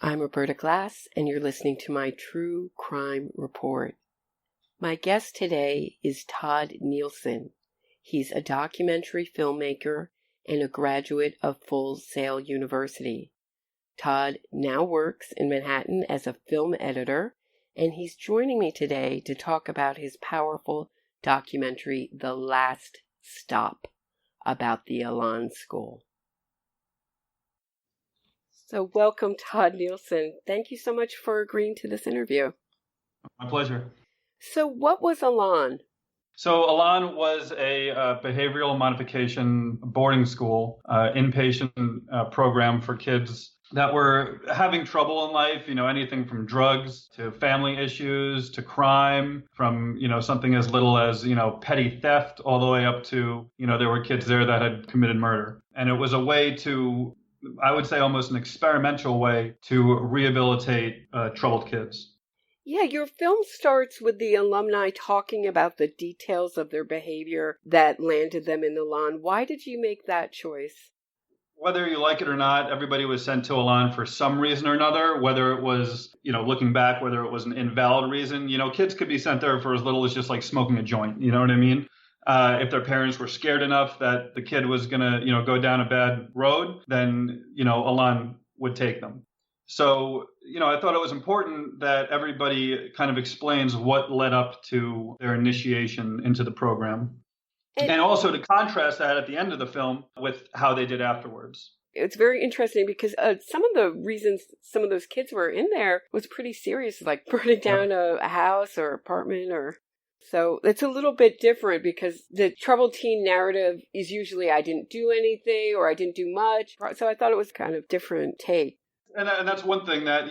I'm Roberta Glass, and you're listening to my True Crime Report. My guest today is Todd Nilssen. He's a documentary filmmaker and a graduate of Full Sail University. Todd now works in Manhattan as a film editor, and he's joining me today to talk about his powerful documentary, The Last Stop, about the Elan School. So welcome, Todd Nilssen. Thank you so much for agreeing to this interview. My pleasure. So what was Elan? So Elan was a behavioral modification boarding school, inpatient program for kids that were having trouble in life, anything from drugs to family issues to crime, from, something as little as, petty theft all the way up to, there were kids there that had committed murder. And it was a way to, I would say almost an experimental way to rehabilitate troubled kids. Yeah, your film starts with the alumni talking about the details of their behavior that landed them in Elan. Why did you make that choice? Whether you like it or not, everybody was sent to Elan for some reason or another, whether it was, looking back, whether it was an invalid reason. Kids could be sent there for as little as just like smoking a joint, you know what I mean? If their parents were scared enough that the kid was going to, go down a bad road, then, Elan would take them. So, I thought it was important that everybody kind of explains what led up to their initiation into the program. And also to contrast that at the end of the film with how they did afterwards. It's very interesting because some of the reasons some of those kids were in there was pretty serious, like burning down a house or apartment or... So it's a little bit different because the troubled teen narrative is usually I didn't do anything or I didn't do much. So I thought it was kind of different take. And that's one thing that,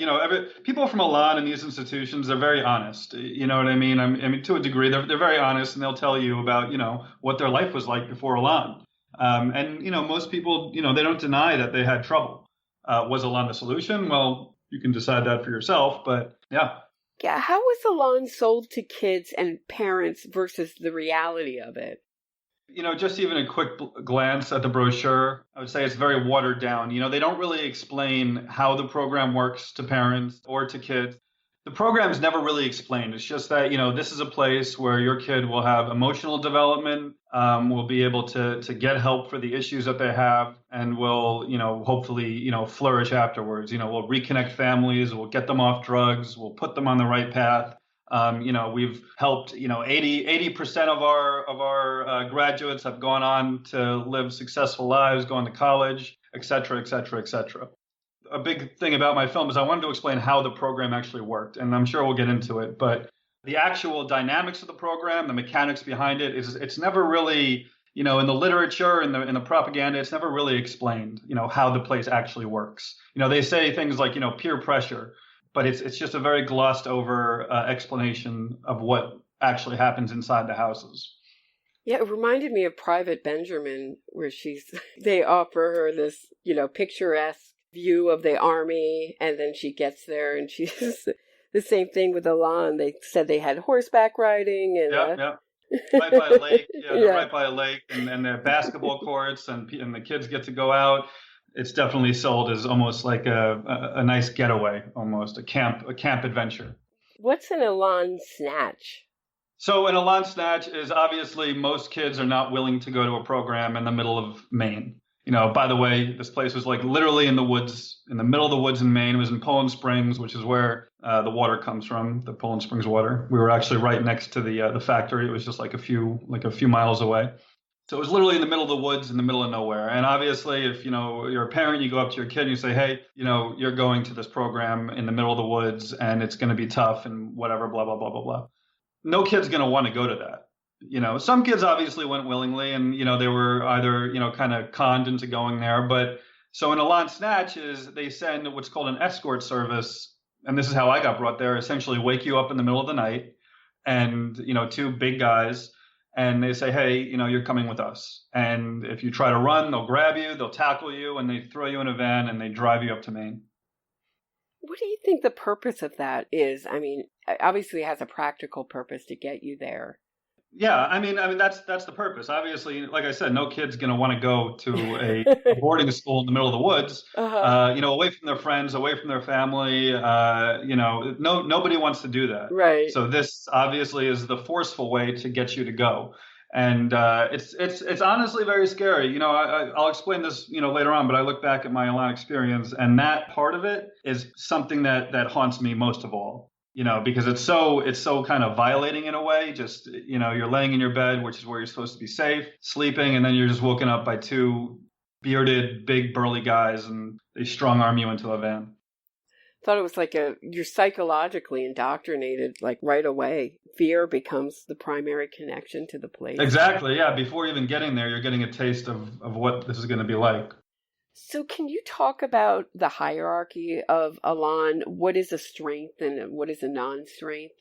people from Elan and these institutions, they're very honest. You know what I mean? I mean, to a degree, they're very honest, and they'll tell you about, what their life was like before Elan. And most people, they don't deny that they had trouble. Was Elan the solution? Well, you can decide that for yourself, but yeah. Yeah, how was Elan sold to kids and parents versus the reality of it? Just even a quick glance at the brochure, I would say it's very watered down. They don't really explain how the program works to parents or to kids. The program's never really explained. It's just that, this is a place where your kid will have emotional development, will be able to get help for the issues that they have, and will, hopefully, flourish afterwards. We'll reconnect families, we'll get them off drugs, we'll put them on the right path. We've helped, 80% of our graduates have gone on to live successful lives, going to college, et cetera, et cetera, et cetera. A big thing about my film is I wanted to explain how the program actually worked, and I'm sure we'll get into it, but the actual dynamics of the program, the mechanics behind it, it's never really, in the literature and in the propaganda, it's never really explained, how the place actually works. They say things like, peer pressure, but it's just a very glossed over explanation of what actually happens inside the houses. Yeah, it reminded me of Private Benjamin, where they offer her this, picturesque view of the army, and then she gets there and she's the same thing with Elan. They said they had horseback riding and right by a lake. They're right by a lake, and there are basketball courts, and the kids get to go out. It's definitely sold as almost like a nice getaway, almost a camp adventure. What's an Elan snatch? So an Elan snatch is obviously most kids are not willing to go to a program in the middle of Maine. By the way, this place was like literally in the woods, in the middle of the woods in Maine. It was in Poland Springs, which is where the water comes from, the Poland Springs water. We were actually right next to the factory. It was just like a few miles away. So it was literally in the middle of the woods, in the middle of nowhere. And obviously, if you're a parent, you go up to your kid and you say, hey, you're going to this program in the middle of the woods, and it's going to be tough and whatever, blah, blah, blah, blah, blah. No kid's going to want to go to that. Some kids obviously went willingly, and, they were either, kind of conned into going there. But so in Elan snatches, they send what's called an escort service. And this is how I got brought there, essentially wake you up in the middle of the night and, two big guys. And they say, hey, you're coming with us. And if you try to run, they'll grab you, they'll tackle you, and they throw you in a van and they drive you up to Maine. What do you think the purpose of that is? I mean, obviously it has a practical purpose to get you there. Yeah, I mean that's the purpose. Obviously, like I said, no kid's going to want to go to a boarding school in the middle of the woods, Uh-huh. away from their friends, away from their family. Nobody wants to do that. Right. So this obviously is the forceful way to get you to go, and it's honestly very scary. I'll explain this later on, but I look back at my Elan experience, and that part of it is something that haunts me most of all. Because it's so kind of violating in a way. Just, you're laying in your bed, which is where you're supposed to be safe, sleeping, and then you're just woken up by two bearded, big, burly guys, and they strong arm you into a van. Thought it was like you're psychologically indoctrinated, like right away. Fear becomes the primary connection to the place. Exactly. Yeah. Before even getting there, you're getting a taste of what this is going to be like. So can you talk about the hierarchy of Elan? What is a strength and what is a non-strength?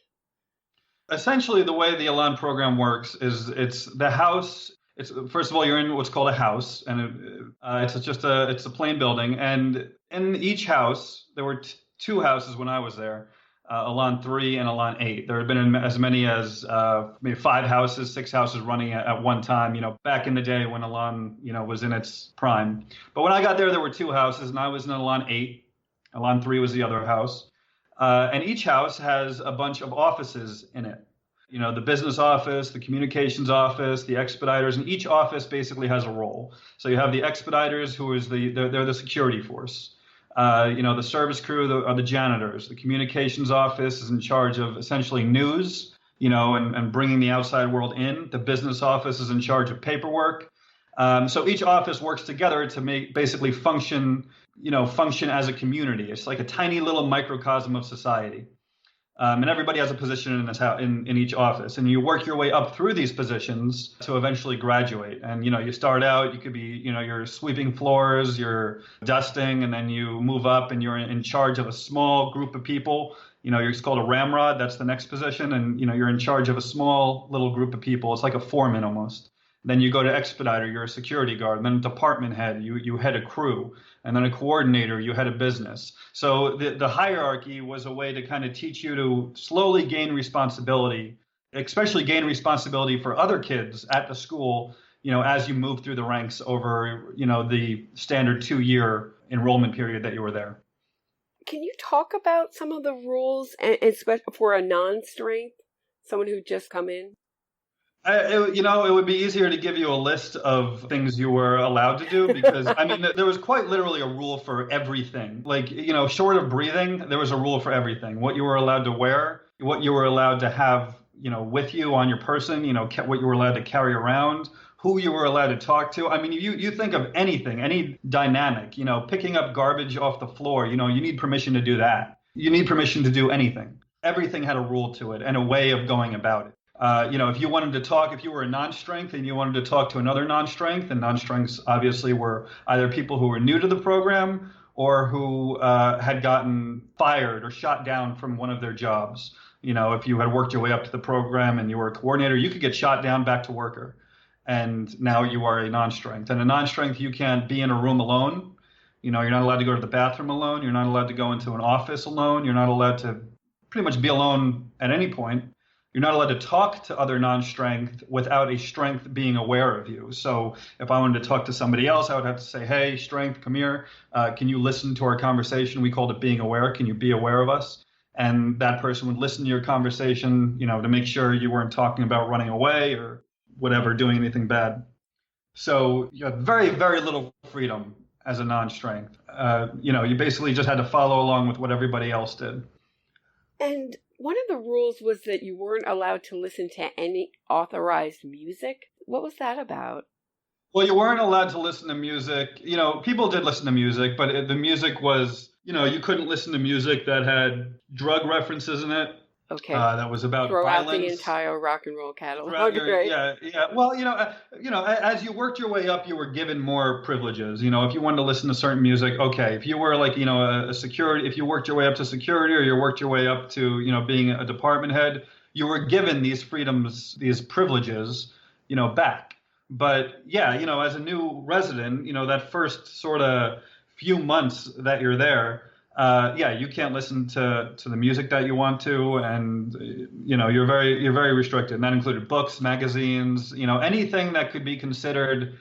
Essentially, the way the Elan program works is it's the house. It's first of all, you're in what's called a house, and it's a plain building. And in each house, there were two houses when I was there, Elan 3 and Elan 8. There had been as many as maybe 5 houses, 6 houses running at one time. Back in the day when Elan was in its prime. But when I got there were 2 houses, and I was in Elan 8. Elan 3 was the other house. And each house has a bunch of offices in it. The business office, the communications office, the expediters, and each office basically has a role. So you have the expediters, who is they're the security force. The service crew are the janitors. The communications office is in charge of essentially news, and bringing the outside world in. The business office is in charge of paperwork. So each office works together to basically function as a community. It's like a tiny little microcosm of society. And everybody has a position in this house, in each office, and you work your way up through these positions to eventually graduate. And you start out, you could be you're sweeping floors, you're dusting, and then you move up and you're in charge of a small group of people. It's called a ramrod. That's the next position, and you're in charge of a small little group of people. It's like a foreman almost. Then you go to expediter, you're a security guard. And then a department head, you head a crew. And then a coordinator, you head a business. So the hierarchy was a way to kind of teach you to slowly gain responsibility, especially gain responsibility for other kids at the school, as you move through the ranks over, the standard 2-year enrollment period that you were there. Can you talk about some of the rules, and especially for a non-strength, someone who just come in? It would be easier to give you a list of things you were allowed to do because, there was quite literally a rule for everything. Like, short of breathing, there was a rule for everything. What you were allowed to wear, what you were allowed to have, with you on your person, what you were allowed to carry around, who you were allowed to talk to. You think of anything, any dynamic, picking up garbage off the floor, you need permission to do that. You need permission to do anything. Everything had a rule to it and a way of going about it. If you wanted to talk, if you were a non-strength and you wanted to talk to another non-strength, and non-strengths obviously were either people who were new to the program or who had gotten fired or shot down from one of their jobs. If you had worked your way up to the program and you were a coordinator, you could get shot down back to worker. And now you are a non-strength. And a non-strength, you can't be in a room alone. You're not allowed to go to the bathroom alone. You're not allowed to go into an office alone. You're not allowed to pretty much be alone at any point. You're not allowed to talk to other non-strength without a strength being aware of you. So if I wanted to talk to somebody else, I would have to say, hey, strength, come here. Can you listen to our conversation? We called it being aware. Can you be aware of us? And that person would listen to your conversation, to make sure you weren't talking about running away or whatever, doing anything bad. So you have very, very little freedom as a non-strength. You basically just had to follow along with what everybody else did. And one of the rules was that you weren't allowed to listen to any authorized music. What was that about? Well, you weren't allowed to listen to music. People did listen to music, but the music was, you couldn't listen to music that had drug references in it. Okay. That was about Throw violence. out the entire rock and roll catalog. Right? Yeah. Well, as you worked your way up, you were given more privileges. If you wanted to listen to certain music, okay. If you were like, a security, if you worked your way up to security, or you worked your way up to, being a department head, you were given these freedoms, these privileges, back. But yeah, as a new resident, that first sort of few months that you're there, yeah, you can't listen to the music that you want to, and you're very restricted. And that included books, magazines, anything that could be considered,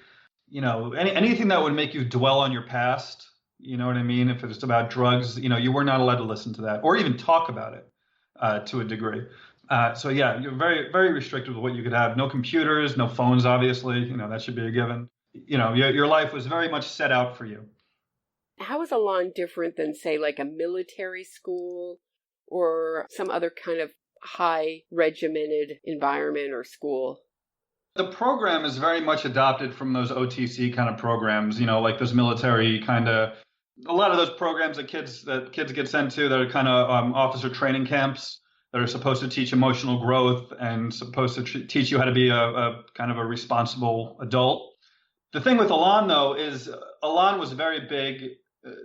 anything that would make you dwell on your past. You know what I mean? If it's about drugs, you were not allowed to listen to that or even talk about it to a degree. So yeah, you're very, very restricted with what you could have. No computers, no phones, obviously. That should be a given. Your life was very much set out for you. How is Elan different than, say, like a military school or some other kind of high regimented environment or school? The program is very much adopted from those OTC kind of programs, like those military kind of, a lot of those programs that kids get sent to that are kind of officer training camps that are supposed to teach emotional growth and supposed to teach you how to be a kind of a responsible adult. The thing with Elan, though, is Elan was very big.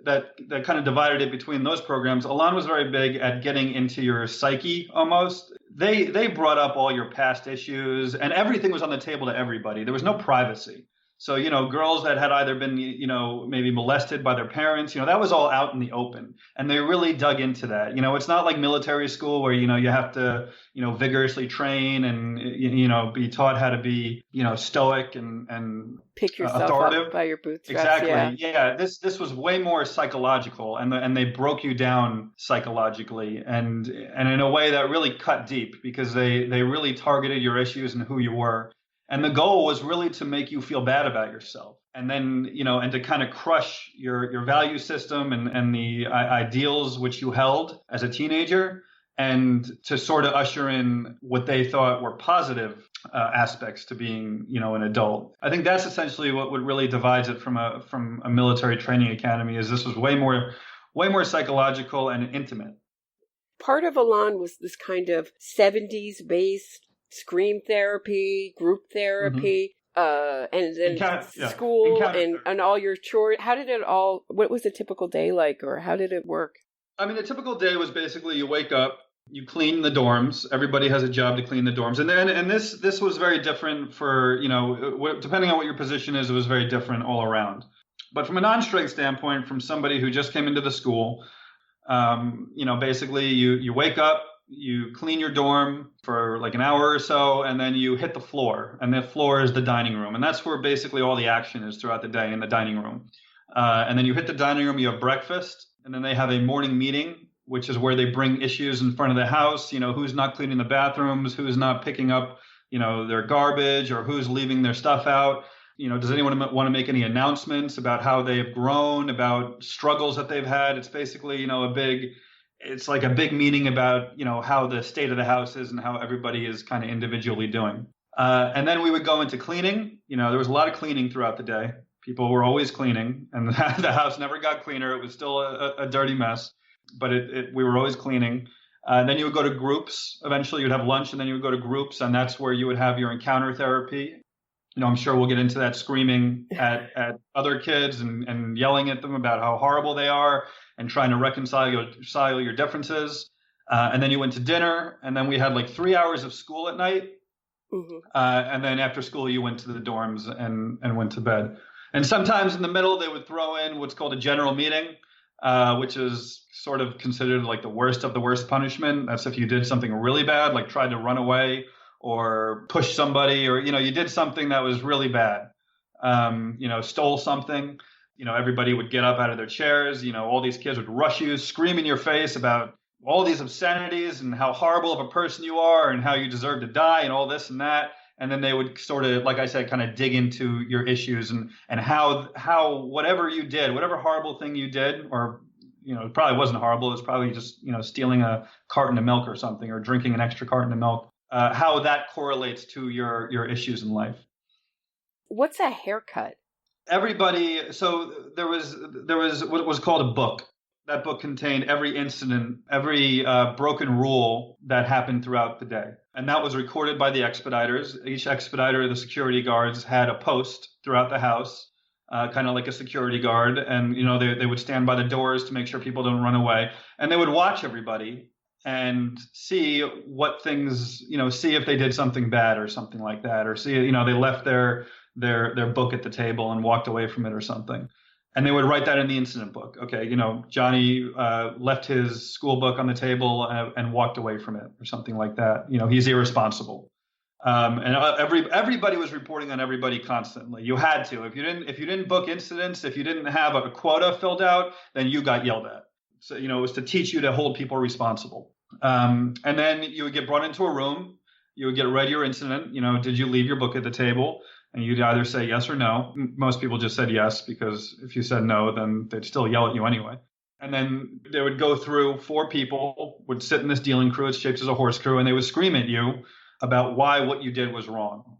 That kind of divided it between those programs. Elan was very big at getting into your psyche almost. They brought up all your past issues, and everything was on the table to everybody. There was no privacy. So, girls that had either been, maybe molested by their parents, that was all out in the open. And they really dug into that. It's not like military school where, you have to, vigorously train and, be taught how to be, stoic and pick yourself authoritative. Up by your bootstraps. Exactly. Yeah. This was way more psychological, and they broke you down psychologically and in a way that really cut deep because they really targeted your issues and who you were. And the goal was really to make you feel bad about yourself. And then, and to kind of crush your value system and the ideals which you held as a teenager, and to sort of usher in what they thought were positive aspects to being, an adult. I think that's essentially what really divides it from a military training academy. Is this was way more psychological and intimate. Part of Elan was this kind of 70s based scream therapy, group therapy, and then school and all your chores. How did it all, what was a typical day like, or how did it work? I mean, a typical day was basically you wake up, you clean the dorms. Everybody has a job to clean the dorms. And this was very different for, depending on what your position is, it was very different all around. But from a non-strength standpoint, from somebody who just came into the school, basically you wake up, you clean your dorm for like an hour or so, and then you hit the floor. And the floor is the dining room. And that's where basically all the action is throughout the day, in the dining room. And then you hit the dining room, you have breakfast, and then they have a morning meeting, which is where they bring issues in front of the house. Who's not cleaning the bathrooms, who's not picking up, their garbage, or who's leaving their stuff out. Does anyone want to make any announcements about how they've grown, about struggles that they've had? It's basically, it's like a big meeting about, how the state of the house is and how everybody is kind of individually doing. And then we would go into cleaning. There was a lot of cleaning throughout the day. People were always cleaning, and the house never got cleaner. It was still a dirty mess, but we were always cleaning. Then you would go to groups. Eventually you'd have lunch, and then you would go to groups, and that's where you would have your encounter therapy. I'm sure we'll get into that, screaming at other kids and yelling at them about how horrible they are and trying to reconcile your differences. And then you went to dinner, and then we had like 3 hours of school at night. Mm-hmm. And then after school, you went to the dorms and went to bed. And sometimes in the middle, they would throw in what's called a general meeting, which is sort of considered like the worst of the worst punishment. That's if you did something really bad, like tried to run away or push somebody, or, you did something that was really bad, stole something, everybody would get up out of their chairs, all these kids would rush you, scream in your face about all these obscenities and how horrible of a person you are and how you deserve to die and all this and that. And then they would sort of, like I said, kind of dig into your issues and how whatever you did, whatever horrible thing you did, or, it probably wasn't horrible. It was probably just, stealing a carton of milk or something, or drinking an extra carton of milk. How that correlates to your issues in life. What's a haircut? Everybody. So there was what was called a book. That book contained every incident, every broken rule that happened throughout the day. And that was recorded by the expediters. Each expediter, the security guards, had a post throughout the house, kind of like a security guard. And, they would stand by the doors to make sure people don't run away. And they would watch everybody and see what things, see if they did something bad or something like that, or see, they left their book at the table and walked away from it or something. And they would write that in the incident book. Okay, Johnny left his school book on the table and walked away from it, or something like that. He's irresponsible. And everybody was reporting on everybody constantly. You had to. If you didn't book incidents, if you didn't have a quota filled out, then you got yelled at. So it was to teach you to hold people responsible. And then you would get brought into a room. You would get read your incident. Did you leave your book at the table? And you'd either say yes or no. Most people just said yes, because if you said no, then they'd still yell at you anyway. And then they would go through 4 people, would sit in this dealing crew, it's shaped as a horse crew, and they would scream at you about why what you did was wrong.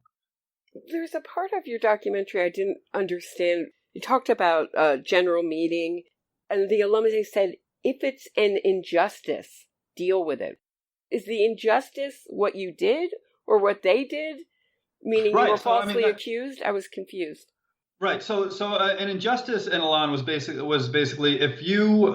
There's a part of your documentary I didn't understand. You talked about a general meeting, and the alumni said, if it's an injustice, deal with it. Is the injustice what you did or what they did? Meaning you were falsely accused? I was confused. Right. So an injustice in Elan was basically if you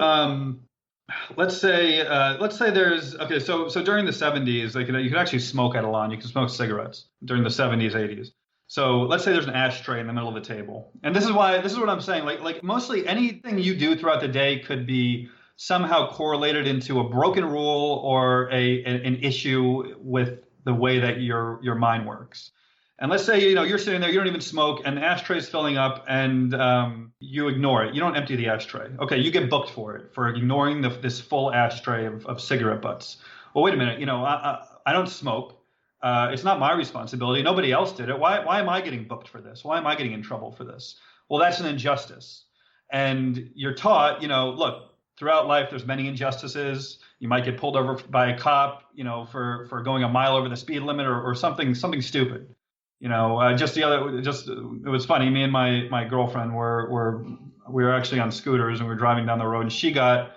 let's say there's so during the 70s you could actually smoke at Elan. You could smoke cigarettes during the 70s, 80s. So let's say there's an ashtray in the middle of the table, and this is what I'm saying. Like mostly anything you do throughout the day could be somehow correlated into a broken rule or an issue with the way that your mind works. And let's say, you're sitting there, you don't even smoke, and the ashtray's filling up, and you ignore it. You don't empty the ashtray. Okay, you get booked for it, for ignoring this full ashtray of cigarette butts. Well, wait a minute, I don't smoke. It's not my responsibility. Nobody else did it. Why am I getting booked for this? Why am I getting in trouble for this? Well, that's an injustice. And you're taught, look, throughout life, there's many injustices. You might get pulled over by a cop, for going a mile over the speed limit or something stupid. It was funny. Me and my girlfriend we were actually on scooters and we were driving down the road, and she got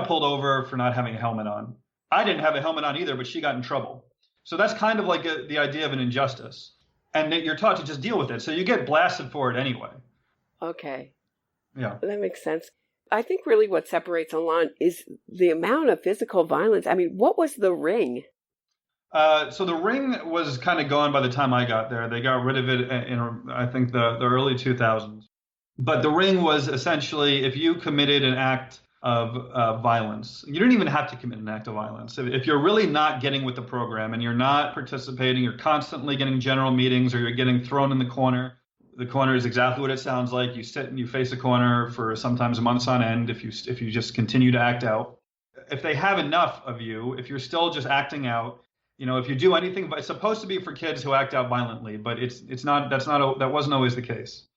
pulled over for not having a helmet on. I didn't have a helmet on either, but she got in trouble. So that's kind of like the idea of an injustice, and you're taught to just deal with it. So you get blasted for it anyway. Okay. Yeah, that makes sense. I think really what separates Elan is the amount of physical violence. I mean, what was the ring? So the ring was kind of gone by the time I got there. They got rid of it in I think the early 2000s. But the ring was essentially if you committed an act of violence. You don't even have to commit an act of violence. If you're really not getting with the program and you're not participating, you're constantly getting general meetings or you're getting thrown in the corner. The corner is exactly what it sounds like. You sit and you face a corner for sometimes months on end if you just continue to act out. If they have enough of you, if you're still just acting out, if you do anything, it's supposed to be for kids who act out violently, but that wasn't always the case.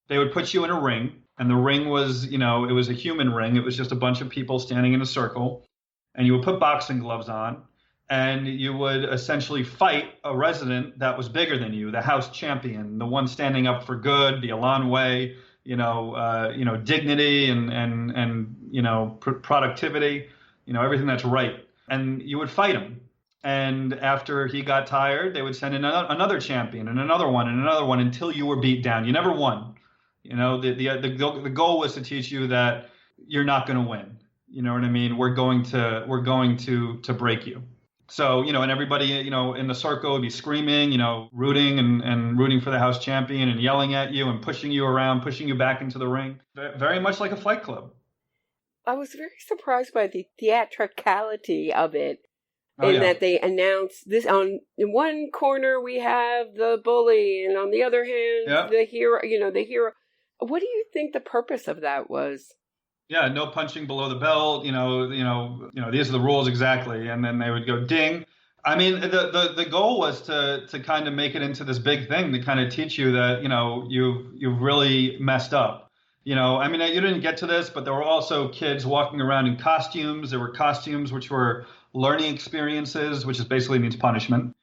They would put you in a ring, and the ring was, it was a human ring. It was just a bunch of people standing in a circle, and you would put boxing gloves on, and you would essentially fight a resident that was bigger than you, the house champion, the one standing up for good, the Elan way, dignity and productivity, everything that's right, and you would fight him. And after he got tired, they would send in another champion and another one until you were beat down. You never won. The goal was to teach you that you're not going to win. You know what I mean? We're going to break you. So, and everybody, in the circle would be screaming, rooting and rooting for the house champion and yelling at you and pushing you around, pushing you back into the ring. Very much like a fight club. I was very surprised by the theatricality of it. That they announced this in one corner we have the bully, and on the other hand, the hero. The hero. What do you think the purpose of that was? Yeah, no punching below the belt. These are the rules exactly, and then they would go ding. I mean, the goal was to kind of make it into this big thing to kind of teach you that you've really messed up. You didn't get to this, but there were also kids walking around in costumes. There were costumes which were learning experiences, which is basically means punishment,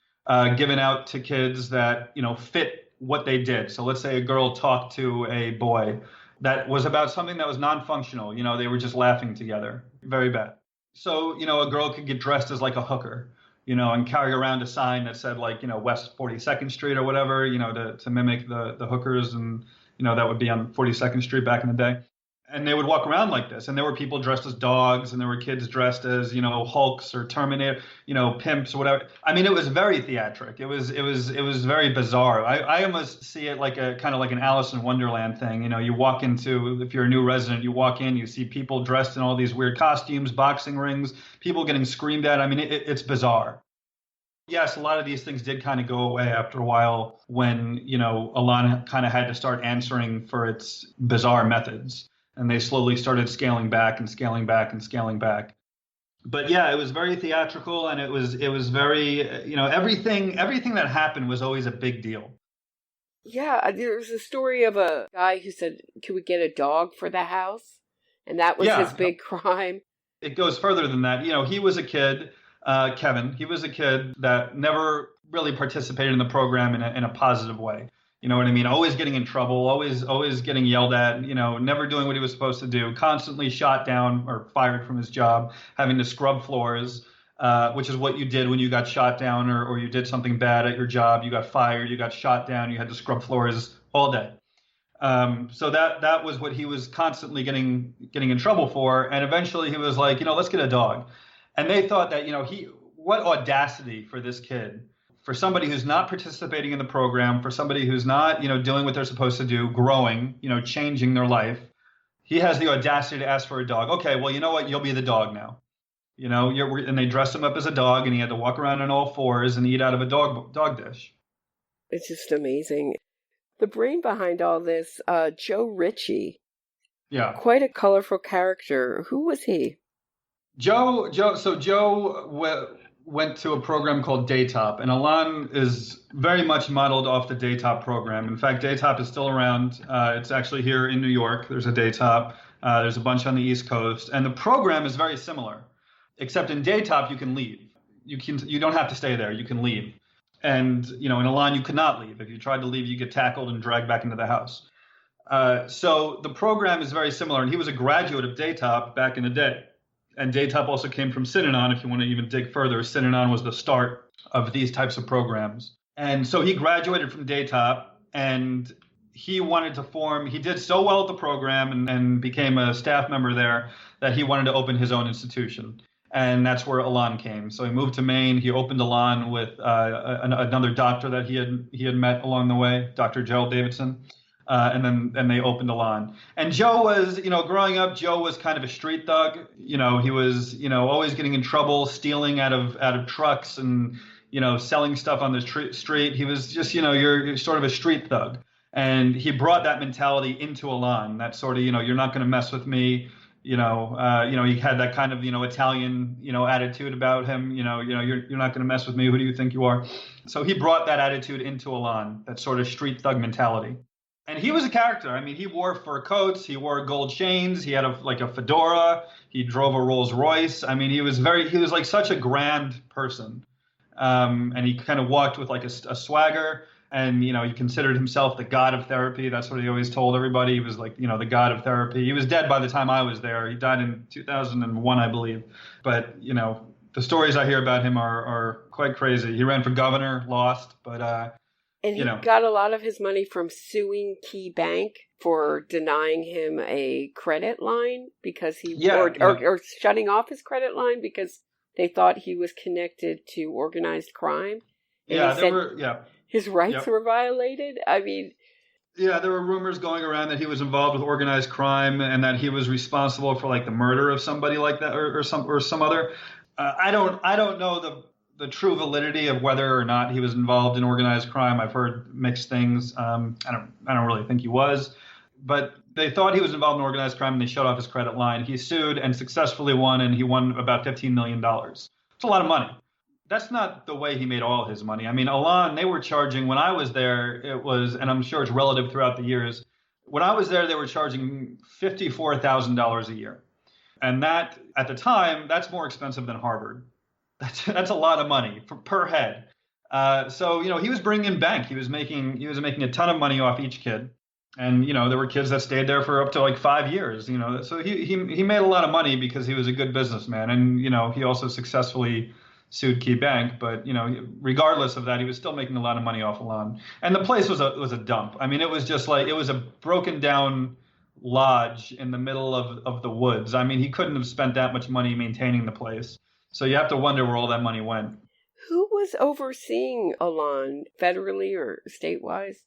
given out to kids that, fit what they did. So let's say a girl talked to a boy that was about something that was non-functional. They were just laughing together. Very bad. So, a girl could get dressed as like a hooker, and carry around a sign that said like, West 42nd Street or whatever, to mimic the hookers. And, that would be on 42nd Street back in the day. And they would walk around like this. And there were people dressed as dogs, and there were kids dressed as, Hulks or Terminator, pimps or whatever. I mean, it was very theatric. It was very bizarre. I almost see it like a kind of like an Alice in Wonderland thing. You walk into, if you're a new resident, you walk in, you see people dressed in all these weird costumes, boxing rings, people getting screamed at. I mean, it's bizarre. Yes, a lot of these things did kind of go away after a while when, Elan kind of had to start answering for its bizarre methods. And they slowly started scaling back and scaling back and scaling back. But yeah, it was very theatrical, and it was very, everything that happened was always a big deal. Yeah, there was a story of a guy who said, "Can we get a dog for the house?" And that was his big crime. It goes further than that. He was a kid, Kevin. He was a kid that never really participated in the program in a positive way. You know what I mean? Always getting in trouble, always getting yelled at, never doing what he was supposed to do, constantly shot down or fired from his job, having to scrub floors, which is what you did when you got shot down or you did something bad at your job. You got fired, you got shot down, you had to scrub floors all day. So that was what he was constantly getting in trouble for. And eventually he was like, let's get a dog. And they thought that, what audacity for this kid, for somebody who's not participating in the program, for somebody who's not, doing what they're supposed to do, growing, changing their life. He has the audacity to ask for a dog. Okay, well, you know what? You'll be the dog now. And they dressed him up as a dog, and he had to walk around on all fours and eat out of a dog dish. It's just amazing. The brain behind all this, Joe Ricci. Yeah. Quite a colorful character. Who was he? Joe went to a program called Daytop, and Elan is very much modeled off the Daytop program. In fact, Daytop is still around. It's actually here in New York. There's a Daytop. There's a bunch on the East Coast, and the program is very similar, except in Daytop you can leave. You don't have to stay there. You can leave, and in Elan you could not leave. If you tried to leave, you get tackled and dragged back into the house. So the program is very similar, and he was a graduate of Daytop back in the day. And Daytop also came from Synanon, if you want to even dig further. Synanon was the start of these types of programs. And so he graduated from Daytop, and he wanted to he did so well at the program and became a staff member there that he wanted to open his own institution. And that's where Elan came. So he moved to Maine. He opened Elan with another doctor that he had met along the way, Dr. Joe Davidson. And they opened Elan. And Joe was, growing up, Joe was kind of a street thug. He was, always getting in trouble, stealing out of trucks and, selling stuff on the street. He was just, you're sort of a street thug. And he brought that mentality into Elan, that sort of, you're not going to mess with me. He had that kind of, Italian, attitude about him. You're not going to mess with me. Who do you think you are? So he brought that attitude into Elan, that sort of street thug mentality. And he was a character. I mean, he wore fur coats, he wore gold chains, he had a fedora, he drove a Rolls Royce. I mean, he was like such a grand person. And he kind of walked with like a swagger, and, he considered himself the god of therapy. That's what he always told everybody. He was like, the god of therapy. He was dead by the time I was there. He died in 2001, I believe. But, the stories I hear about him are quite crazy. He ran for governor, lost, but, and he got a lot of his money from suing Key Bank for denying him a credit line because or shutting off his credit line because they thought he was connected to organized crime. And his rights were violated. I mean, yeah, there were rumors going around that he was involved with organized crime and that he was responsible for like the murder of somebody like that or some other. I don't know the true validity of whether or not he was involved in organized crime. I've heard mixed things. I don't really think he was, but they thought he was involved in organized crime and they shut off his credit line. He sued and successfully won, and he won about $15 million. It's a lot of money. That's not the way he made all his money. I mean, Elan, they were charging, when I was there, it was, and I'm sure it's relative throughout the years, when I was there, they were charging $54,000 a year. And that, at the time, that's more expensive than Harvard. That's a lot of money per head. So he was bringing in bank. He was making a ton of money off each kid, and there were kids that stayed there for up to like 5 years. So he made a lot of money because he was a good businessman, and he also successfully sued Key Bank. But regardless of that, he was still making a lot of money off Elan. And the place was a dump. I mean, it was just like it was a broken down lodge in the middle of the woods. I mean, he couldn't have spent that much money maintaining the place. So you have to wonder where all that money went. Who was overseeing Elan, federally or statewise?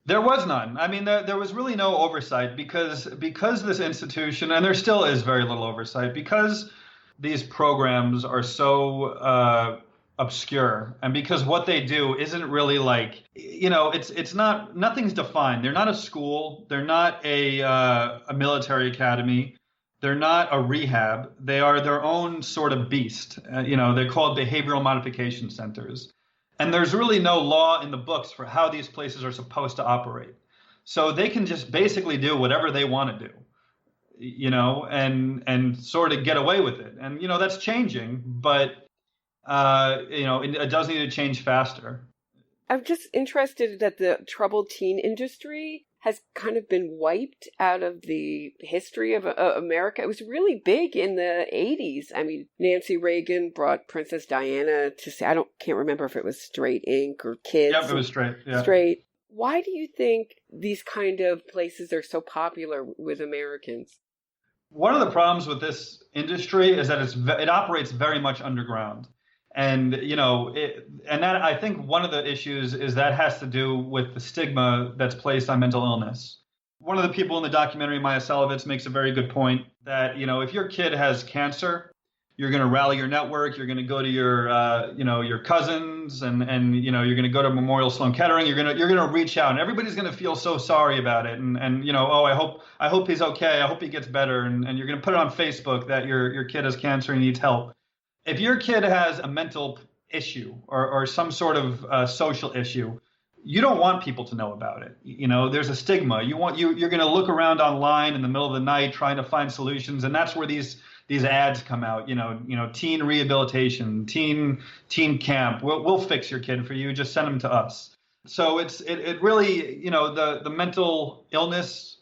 There was none. I mean, there was really no oversight because this institution, and there still is very little oversight, because these programs are so obscure, and because what they do isn't really like, it's not, nothing's defined. They're not a school. They're not a military academy. They're not a rehab. They are their own sort of beast. They're called behavioral modification centers. And there's really no law in the books for how these places are supposed to operate. So they can just basically do whatever they want to do, and sort of get away with it. And, that's changing, but, it does need to change faster. I'm just interested that the troubled teen industry has kind of been wiped out of the history of America. It was really big in the 80s. I mean, Nancy Reagan brought Princess Diana to say, can't remember if it was Straight Inc. or Kids. Yep, it was Straight. Yeah. Straight. Why do you think these kind of places are so popular with Americans? One of the problems with this industry is that it operates very much underground. And, and that, I think one of the issues is that has to do with the stigma that's placed on mental illness. One of the people in the documentary, Maya Salovitz, makes a very good point that, if your kid has cancer, you're going to rally your network. You're going to go to your, your cousins, and you're going to go to Memorial Sloan Kettering. You're going to reach out, and everybody's going to feel so sorry about it. And I hope he's okay. I hope he gets better. And you're going to put it on Facebook that your kid has cancer and needs help. If your kid has a mental issue or some sort of social issue, you don't want people to know about it. There's a stigma. You're going to look around online in the middle of the night trying to find solutions, and that's where these ads come out. Teen rehabilitation, teen camp. We'll fix your kid for you. Just send them to us. So it really, the mental illness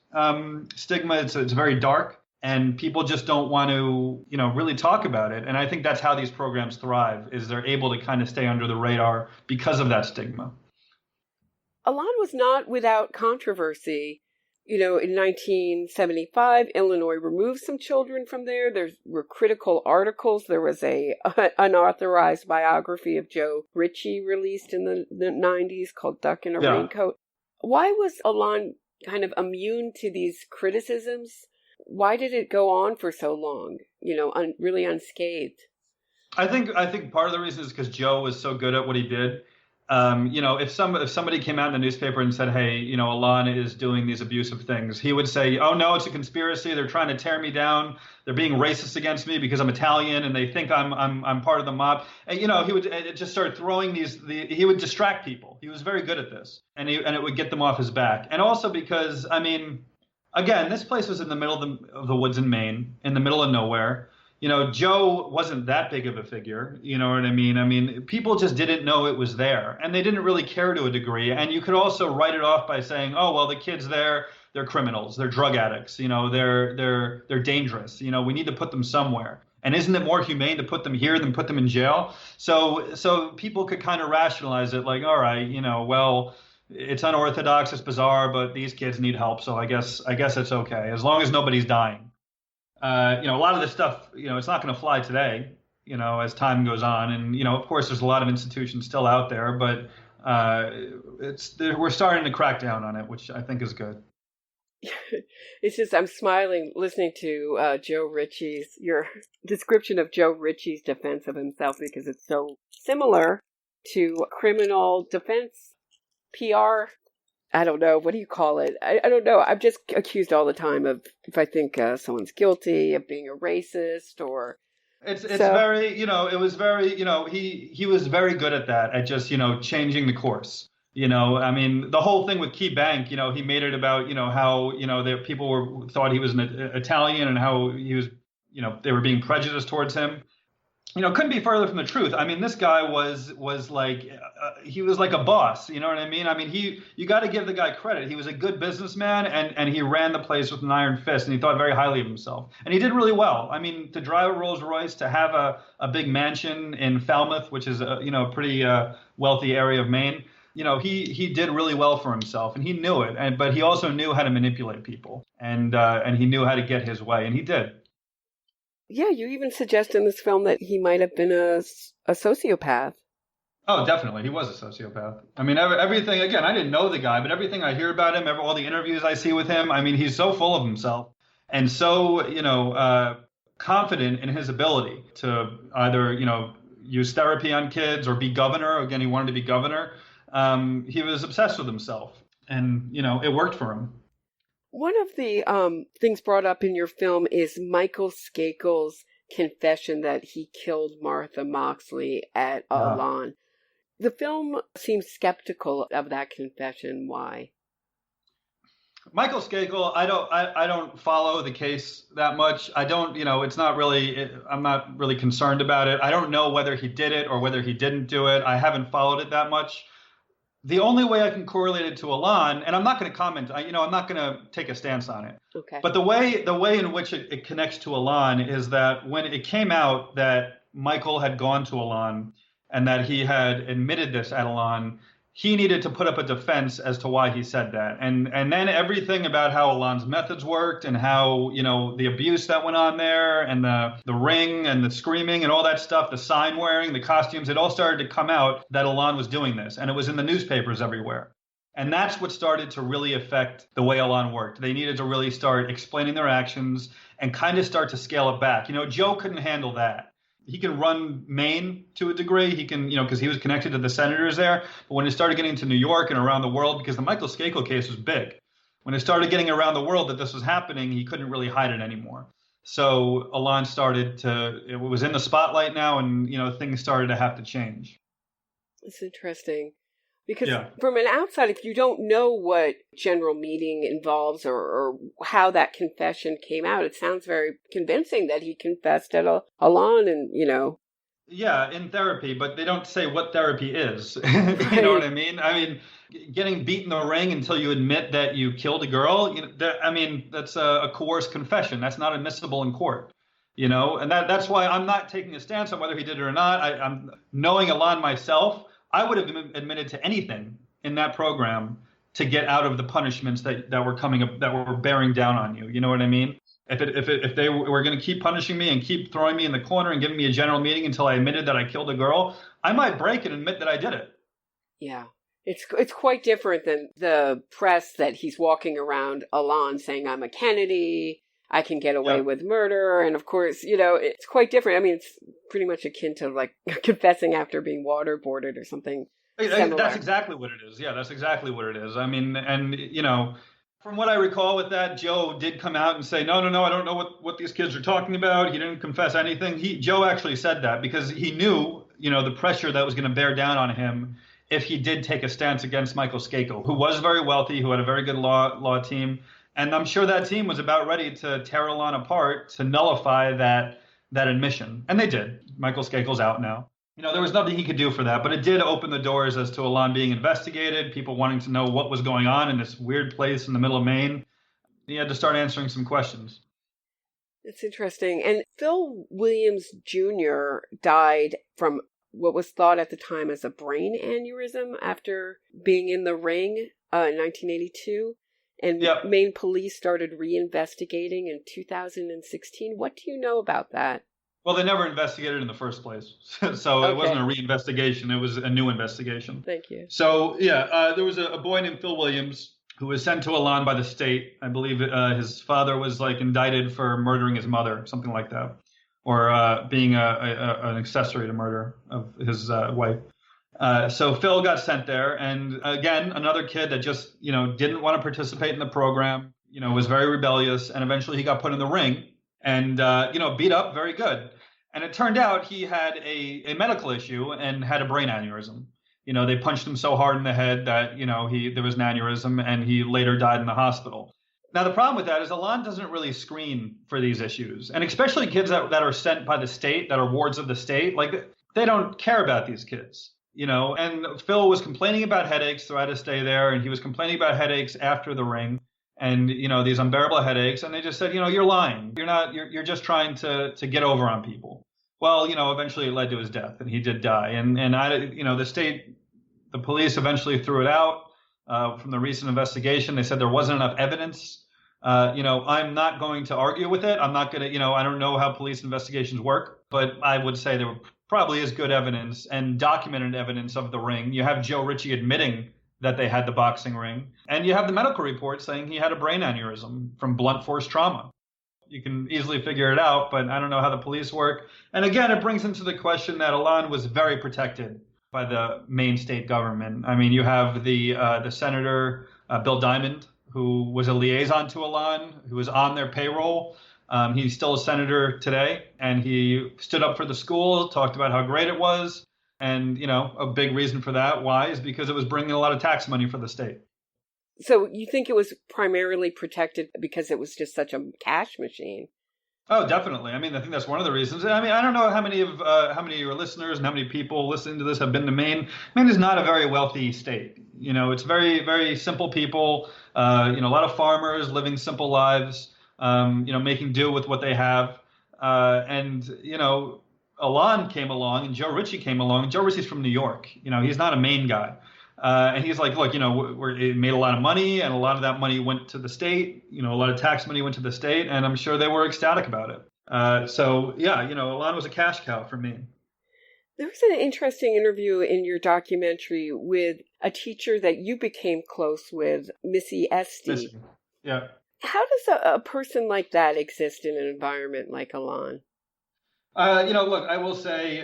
stigma. It's very dark. And people just don't want to, really talk about it. And I think that's how these programs thrive, is they're able to kind of stay under the radar because of that stigma. Elan was not without controversy. In 1975, Illinois removed some children from there. There were critical articles. There was a unauthorized biography of Joe Ricci released in the 90s called Duck in a Raincoat. Why was Elan kind of immune to these criticisms? Why did it go on for so long, really unscathed? I think part of the reason is because Joe was so good at what he did. If somebody came out in the newspaper and said, hey, Elan is doing these abusive things, he would say, oh, no, it's a conspiracy. They're trying to tear me down. They're being racist against me because I'm Italian and they think I'm part of the mob. And, he would just start throwing he would distract people. He was very good at this, and it would get them off his back. And also because, again, this place was in the middle of the woods in Maine, in the middle of nowhere. Joe wasn't that big of a figure. You know what I mean? I mean, people just didn't know it was there, and they didn't really care to a degree. And you could also write it off by saying, oh, well, the kids there, they're criminals, they're drug addicts, they're dangerous. We need to put them somewhere. And isn't it more humane to put them here than put them in jail? So people could kind of rationalize it like, all right, well, it's unorthodox, it's bizarre, but these kids need help, so I guess it's okay as long as nobody's dying. A lot of this stuff, it's not going to fly today, as time goes on, and of course, there's a lot of institutions still out there, but we're starting to crack down on it, which I think is good. It's just I'm smiling listening to your description of Joe Ricci's defense of himself, because it's so similar to criminal defense. PR, I don't know. What do you call it? I don't know. I'm just accused all the time of, if I think someone's guilty of being a racist or. It's very, it was very, he was very good at that, at just, changing the course. The whole thing with Key Bank, he made it about, how, the people thought he was an Italian and how he was, they were being prejudiced towards him. Couldn't be further from the truth. This guy was like, he was like a boss. You know what I mean? You got to give the guy credit. He was a good businessman, and he ran the place with an iron fist, and he thought very highly of himself. And he did really well. To drive a Rolls Royce, to have a big mansion in Falmouth, which is a pretty wealthy area of Maine. he did really well for himself, and he knew it. But he also knew how to manipulate people, and he knew how to get his way, and he did. Yeah, you even suggest in this film that he might have been a sociopath. Oh, definitely. He was a sociopath. I mean, everything, again, I didn't know the guy, but everything I hear about him, all the interviews I see with him, I mean, he's so full of himself and so, confident in his ability to either, use therapy on kids or be governor. Again, he wanted to be governor. He was obsessed with himself, and, it worked for him. One of the things brought up in your film is Michael Skakel's confession that he killed Martha Moxley at Elan. The film seems skeptical of that confession. Why? Michael Skakel, I don't follow the case that much. I don't, it's not really, I'm not really concerned about it. I don't know whether he did it or whether he didn't do it. I haven't followed it that much. The only way I can correlate it to Elan, and I'm not going to comment, I'm not going to take a stance on it. Okay. But the way in which it connects to Elan is that when it came out that Michael had gone to Elan and that he had admitted this at Elan, he needed to put up a defense as to why he said that. And then everything about how Elan's methods worked and how, the abuse that went on there and the ring and the screaming and all that stuff, the sign wearing, the costumes, it all started to come out that Elan was doing this. And it was in the newspapers everywhere. And that's what started to really affect the way Elan worked. They needed to really start explaining their actions and kind of start to scale it back. Joe couldn't handle that. He can run Maine to a degree. He can, because he was connected to the senators there. But when it started getting to New York and around the world, because the Michael Skakel case was big, when it started getting around the world that this was happening, he couldn't really hide it anymore. So Elan it was in the spotlight now, and, things started to have to change. It's interesting. Because from an outside, if you don't know what general meeting involves or how that confession came out, it sounds very convincing that he confessed at Elan and, Yeah, in therapy, but they don't say what therapy is. You know what I mean? I mean, getting beat in the ring until you admit that you killed a girl, that's a coerced confession. That's not admissible in court. And that's why I'm not taking a stance on whether he did it or not. I'm knowing Elan myself. I would have admitted to anything in that program to get out of the punishments that were coming up, that were bearing down on you. You know what I mean? If they were going to keep punishing me and keep throwing me in the corner and giving me a general meeting until I admitted that I killed a girl, I might break and admit that I did it. Yeah. It's quite different than the press that he's walking around Elan saying, I'm a Kennedy, I can get away with murder. And of course, it's quite different. I mean, it's pretty much akin to like confessing after being waterboarded or something similar. That's exactly what it is. Yeah, that's exactly what it is. I mean, and, from what I recall with that, Joe did come out and say, no, I don't know what these kids are talking about. He didn't confess anything. Joe actually said that because he knew, the pressure that was going to bear down on him if he did take a stance against Michael Skakel, who was very wealthy, who had a very good law team. And I'm sure that team was about ready to tear Elan apart to nullify that admission. And they did. Michael Skakel's out now. There was nothing he could do for that, but it did open the doors as to Elan being investigated, people wanting to know what was going on in this weird place in the middle of Maine. He had to start answering some questions. It's interesting. And Phil Williams Jr. died from what was thought at the time as a brain aneurysm after being in the ring in 1982. And Maine police started reinvestigating in 2016. What do you know about that? Well, they never investigated in the first place. So It wasn't a reinvestigation. It was a new investigation. Thank you. So, there was a boy named Phil Williams who was sent to Elan by the state. I believe his father was indicted for murdering his mother, something like that, or being an accessory to murder of his wife. So Phil got sent there. And again, another kid that just, didn't want to participate in the program, was very rebellious. And eventually he got put in the ring and, beat up very good. And it turned out he had a medical issue and had a brain aneurysm. They punched him so hard in the head that, there was an aneurysm and he later died in the hospital. Now, the problem with that is Elan doesn't really screen for these issues. And especially kids that are sent by the state, that are wards of the state, they don't care about these kids. And Phil was complaining about headaches throughout his stay there. And he was complaining about headaches after the ring. And, these unbearable headaches. And they just said, you're lying. You're just trying to get over on people. Well, eventually it led to his death and he did die. And the state The police eventually threw it out from the recent investigation. They said there wasn't enough evidence. I'm not going to argue with it. I'm not going to, I don't know how police investigations work, but I would say there probably is good evidence and documented evidence of the ring. You have Joe Ricci admitting that they had the boxing ring, and you have the medical report saying he had a brain aneurysm from blunt force trauma. You can easily figure it out, but I don't know how the police work. And again, it brings into the question that Elan was very protected by the Maine state government. I mean, you have the Senator Bill Diamond, who was a liaison to Elan, who was on their payroll. He's still a senator today, and he stood up for the school, talked about how great it was. And, a big reason for that, why, is because it was bringing a lot of tax money for the state. So you think it was primarily protected because it was just such a cash machine? Oh, definitely. I mean, I think that's one of the reasons. I mean, I don't know how many of your listeners and how many people listening to this have been to Maine. Maine is not a very wealthy state. It's very, very simple people. A lot of farmers living simple lives. Making do with what they have. Elan came along and Joe Ricci came along. Joe Ricci's from New York. He's not a Maine guy. And he's like, look, it made a lot of money, and a lot of that money went to the state. A lot of tax money went to the state, and I'm sure they were ecstatic about it. Elan was a cash cow for me. There was an interesting interview in your documentary with a teacher that you became close with, Missy Esty. Yeah. How does a person like that exist in an environment like Elan? Look, I will say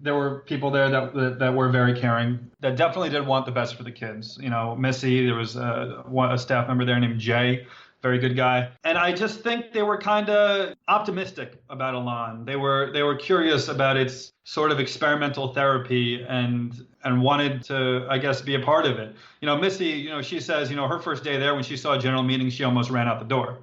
there were people there that were very caring, that definitely did want the best for the kids. Missy, there was a staff member there named Jay, very good guy. And I just think they were kind of optimistic about Elan. They were curious about its sort of experimental therapy and wanted to, I guess, be a part of it. Missy, she says, her first day there, when she saw a general meeting, she almost ran out the door.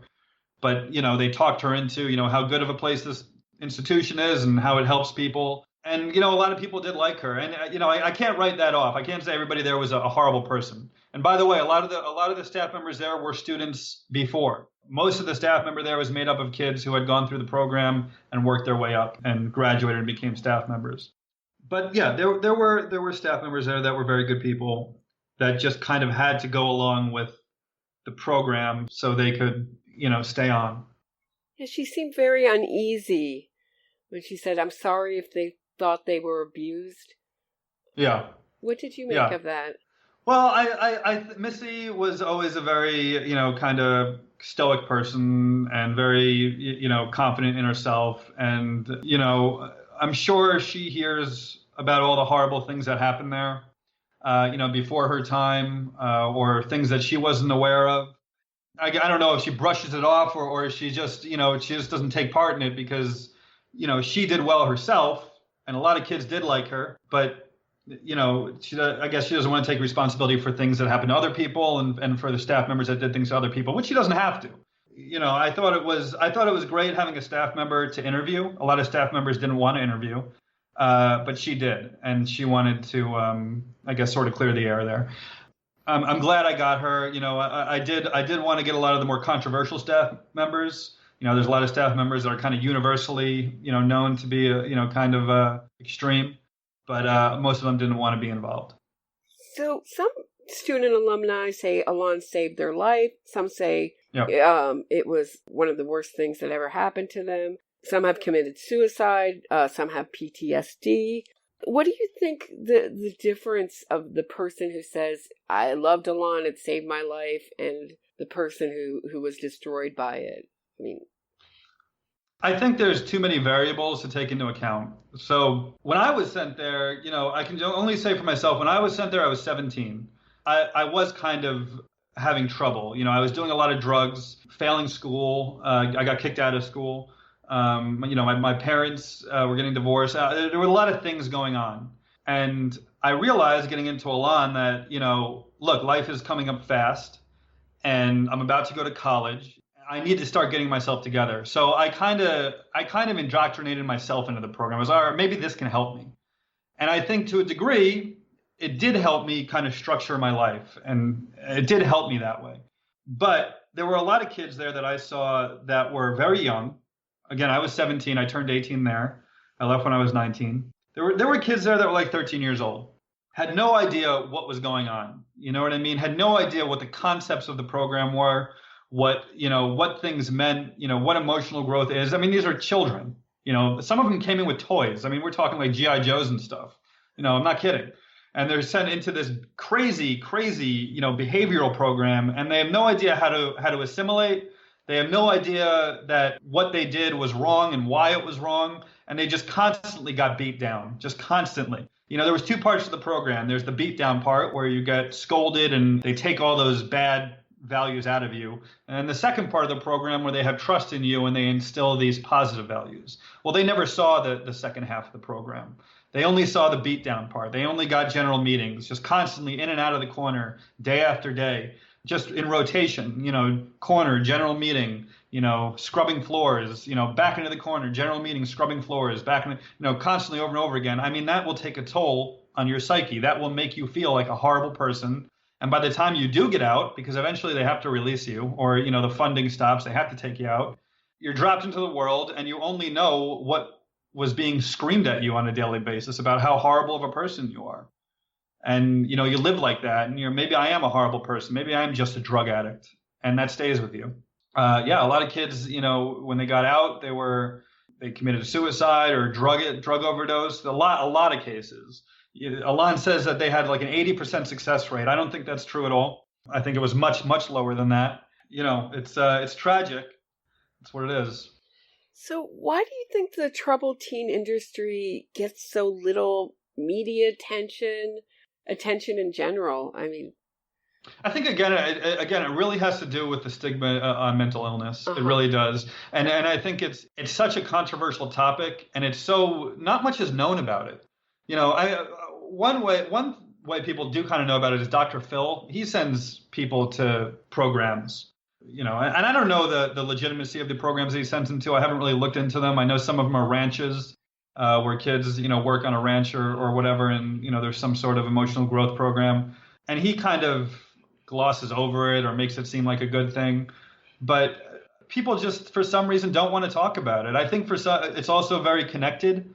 But, they talked her into, how good of a place this institution is and how it helps people. And, a lot of people did like her. And, I can't write that off. I can't say everybody there was a horrible person. And by the way, a lot of the staff members there were students before. Most of the staff member there was made up of kids who had gone through the program and worked their way up and graduated and became staff members. But yeah, there were staff members there that were very good people that just kind of had to go along with the program so they could, stay on. Yeah, she seemed very uneasy when she said, "I'm sorry if they thought they were abused." Yeah. What did you make of that? Well, I Missy was always a very, kind of stoic person and very, confident in herself. And, I'm sure she hears about all the horrible things that happened there, before her time, or things that she wasn't aware of. I don't know if she brushes it off or she just, she just doesn't take part in it because, she did well herself and a lot of kids did like her, but I guess she doesn't want to take responsibility for things that happened to other people and for the staff members that did things to other people, which she doesn't have to. I thought it was great having a staff member to interview. A lot of staff members didn't want to interview, but she did, and she wanted to, I guess, sort of clear the air there. I'm glad I got her. I did want to get a lot of the more controversial staff members. There's a lot of staff members that are kind of universally, known to be, kind of extreme. But most of them didn't want to be involved. So some student alumni say Elan saved their life. Some say it was one of the worst things that ever happened to them. Some have committed suicide. Some have PTSD. What do you think the difference of the person who says, "I loved Elan, it saved my life," and the person who was destroyed by it? I think there's too many variables to take into account. So when I was sent there, I can only say for myself, when I was sent there, I was 17. I was kind of having trouble. I was doing a lot of drugs, failing school. I got kicked out of school. My parents were getting divorced. There were a lot of things going on. And I realized getting into Elan that, look, life is coming up fast and I'm about to go to college. I need to start getting myself together. So I kind of indoctrinated myself into the program. I was, all right, maybe this can help me. And I think to a degree, it did help me kind of structure my life. And it did help me that way. But there were a lot of kids there that I saw that were very young. Again, I was 17. I turned 18 there. I left when I was 19. There were kids there that were like 13 years old. had no idea what was going on. You know what I mean? Had no idea what the concepts of the program were, what things meant, what emotional growth is. I mean, these are children. Some of them came in with toys. I mean, we're talking like GI Joes and stuff. I'm not kidding. And they're sent into this crazy, behavioral program, and they have no idea how to assimilate. They have no idea that what they did was wrong and why it was wrong, and they just constantly got beat down, just constantly. There was two parts of the program. There's the beat down part where you get scolded and they take all those bad values out of you. And the second part of the program where they have trust in you and they instill these positive values. Well, they never saw the second half of the program. They only saw the beat down part. They only got general meetings, just constantly in and out of the corner, day after day, just in rotation, corner, general meeting, scrubbing floors, back into the corner, general meeting, scrubbing floors, back in, constantly over and over again. I mean, that will take a toll on your psyche. That will make you feel like a horrible person. And by the time you do get out, because eventually they have to release you, or, the funding stops, they have to take you out, you're dropped into the world and you only know what was being screamed at you on a daily basis about how horrible of a person you are. And, you live like that. And maybe I am a horrible person. Maybe I'm just a drug addict. And that stays with you. A lot of kids, when they got out, they committed suicide or drug overdose. A lot of cases. Elan says that they had like an 80% success rate. I don't think that's true at all. I think it was much, much lower than that. It's tragic. That's what it is. So why do you think the troubled teen industry gets so little media attention in general? I mean, I think again, it really has to do with the stigma on mental illness. It really does, and I think it's such a controversial topic, and it's so not much is known about it. One way people do kind of know about it is Dr. Phil. He sends people to programs. And I don't know the legitimacy of the programs that he sends them to. I haven't really looked into them. I know some of them are ranches where kids, work on a ranch or whatever, and there's some sort of emotional growth program, and he kind of glosses over it or makes it seem like a good thing, but people just for some reason don't want to talk about it. I think it's also very connected.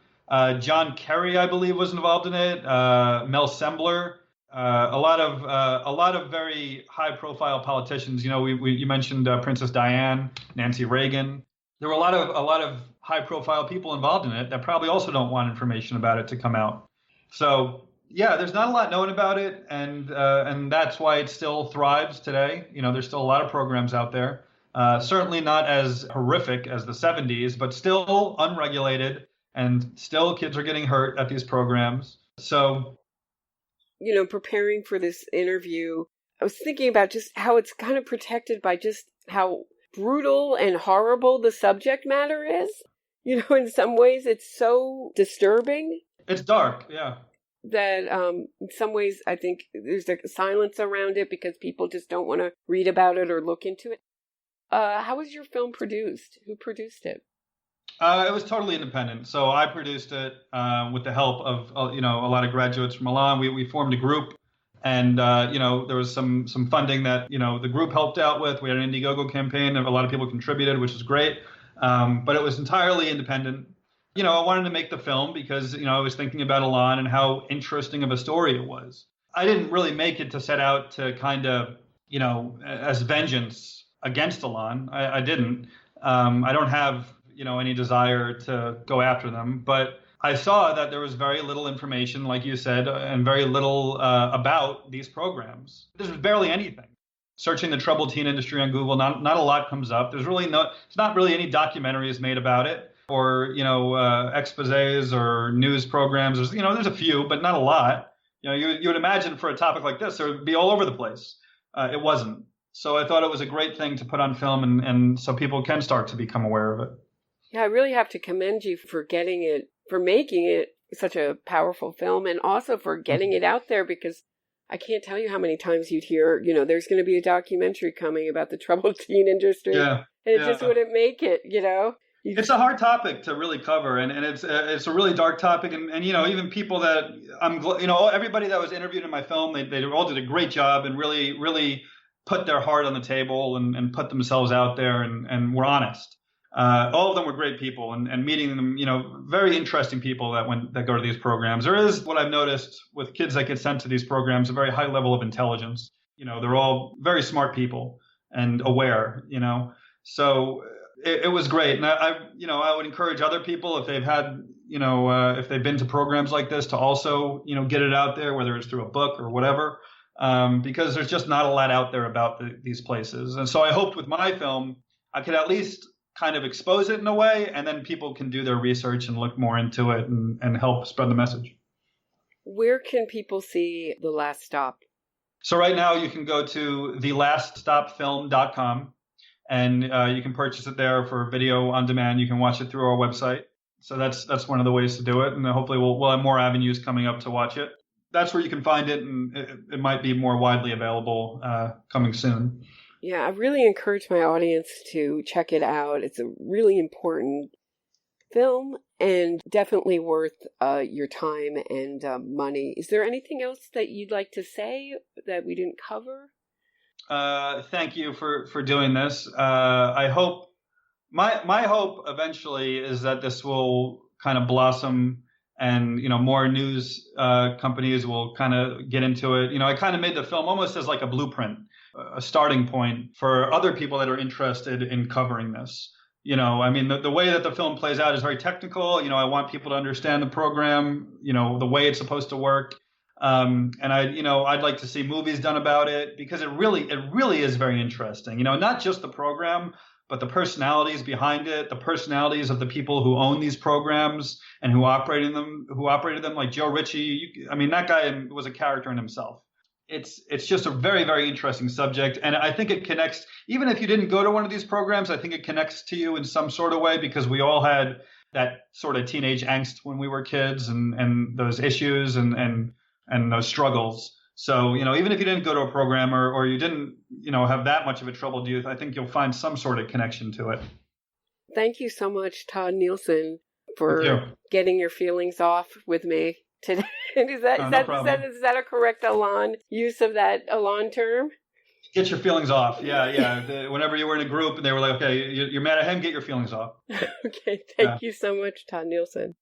John Kerry, I believe, was involved in it. Mel Sembler, a lot of very high-profile politicians. You mentioned Princess Diane, Nancy Reagan. There were a lot of high-profile people involved in it that probably also don't want information about it to come out. So yeah, there's not a lot known about it, and that's why it still thrives today. There's still a lot of programs out there. Certainly not as horrific as the 70s, but still unregulated, and still kids are getting hurt at these programs. So, preparing for this interview, I was thinking about just how it's kind of protected by just how brutal and horrible the subject matter is. In some ways it's so disturbing. It's dark, yeah. That in some ways I think there's a silence around it because people just don't want to read about it or look into it. How was your film produced? Who produced it? It was totally independent. So I produced it with the help of a lot of graduates from Elan. We formed a group, and there was some funding that the group helped out with. We had an Indiegogo campaign, and a lot of people contributed, which was great. But it was entirely independent. I wanted to make the film because, I was thinking about Elan and how interesting of a story it was. I didn't really make it to set out to kind of, as vengeance against Elan. I didn't. I don't have, any desire to go after them. But I saw that there was very little information, like you said, and very little about these programs. There's barely anything. Searching the troubled teen industry on Google, not a lot comes up. There's not really any documentaries made about it, or exposés or news programs. There's a few, but not a lot. You would imagine for a topic like this, it would be all over the place. It wasn't. So I thought it was a great thing to put on film, and so people can start to become aware of it. Yeah, I really have to commend you for making it such a powerful film, and also for getting it out there, because I can't tell you how many times you'd hear, there's going to be a documentary coming about the troubled teen industry. Yeah, and it just wouldn't make it, It's a hard topic to really cover, and it's a really dark topic, and even people that everybody that was interviewed in my film, they all did a great job and really put their heart on the table and put themselves out there and were honest. All of them were great people, and meeting them, very interesting people that go to these programs. There is, what I've noticed with kids that get sent to these programs, a very high level of intelligence. They're all very smart people and aware, So it was great. And I would encourage other people, if they've had, if they've been to programs like this, to also, get it out there, whether it's through a book or whatever, because there's just not a lot out there about these places. And so I hoped with my film, I could at least kind of expose it in a way, and then people can do their research and look more into it and help spread the message. Where can people see The Last Stop? So right now you can go to thelaststopfilm.com, and you can purchase it there for video on demand. You can watch it through our website. So that's one of the ways to do it, and hopefully we'll have more avenues coming up to watch it. That's where you can find it, and it might be more widely available coming soon. Yeah, I really encourage my audience to check it out. It's a really important film and definitely worth your time and money. Is there anything else that you'd like to say that we didn't cover? Thank you for doing this. I hope my hope eventually is that this will kind of blossom, and more news companies will kind of get into it. I kind of made the film almost as like a blueprint, a starting point for other people that are interested in covering this. The way that the film plays out is very technical. I want people to understand the program, the way it's supposed to work. And I'd like to see movies done about it, because it really is very interesting. Not just the program, but the personalities behind it, the personalities of the people who own these programs and who operated them, like Joe Ricci. That guy was a character in himself. It's just a very, very interesting subject. And I think it connects, even if you didn't go to one of these programs, I think it connects to you in some sort of way, because we all had that sort of teenage angst when we were kids, and those issues and those struggles. So, even if you didn't go to a program or you didn't, have that much of a troubled youth, I think you'll find some sort of connection to it. Thank you so much, Todd Nilssen, for getting your feelings off with me today. Is that a correct Elan use of that Elan term? Get your feelings off. Yeah. Whenever you were in a group and they were like, okay, you're mad at him, get your feelings off. Okay. Thank you so much, Todd Nilssen.